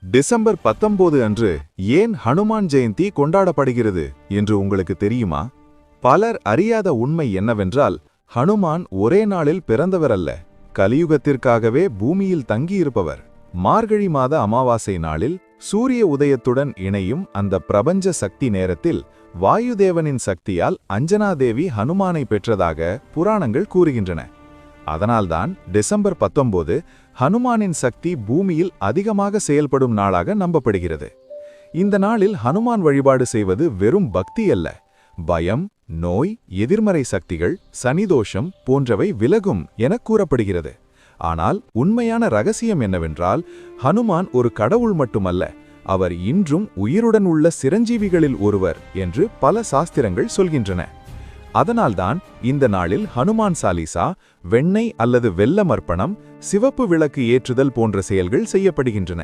December 19 அன்று ஏன் ஹனுமான் ஜெயந்தி கொண்டாடப்படுகிறது என்று உங்களுக்கு தெரியுமா? பலர் அறியாத உண்மை என்னவென்றால், ஹனுமான் ஒரே நாளில் பிறந்தவர் அல்ல, கலியுகத்திற்காகவே பூமியில் தங்கியிருப்பவர். மார்கழி மாத அமாவாசை நாளில் சூரிய உதயத்துடன் இணையும் அந்த பிரபஞ்ச சக்தி நேரத்தில் வாயுதேவனின் சக்தியால் அஞ்சனாதேவி ஹனுமானை பெற்றதாக புராணங்கள் கூறுகின்றன. அதனால்தான் டிசம்பர் 19 ஹனுமானின் சக்தி பூமியில் அதிகமாக செயல்படும் நாளாக நம்பப்படுகிறது. இந்த நாளில் ஹனுமான் வழிபாடு செய்வது வெறும் பக்தி அல்ல, பயம், நோய், எதிர்மறை சக்திகள், சனிதோஷம் போன்றவை விலகும் என கூறப்படுகிறது. ஆனால் உண்மையான ரகசியம் என்னவென்றால், ஹனுமான் ஒரு கடவுள் மட்டுமல்ல, அவர் இன்றும் உயிருடன் உள்ள சிரஞ்சீவிகளில் ஒருவர் என்று பல சாஸ்திரங்கள் சொல்கின்றன. அதனால்தான் இந்த நாளில் ஹனுமான் சாலிசா, வெண்ணெய் அல்லது வெல்லம் அர்ப்பணம், சிவப்பு விளக்கு ஏற்றுதல் போன்ற செயல்கள் செய்யப்படுகின்றன.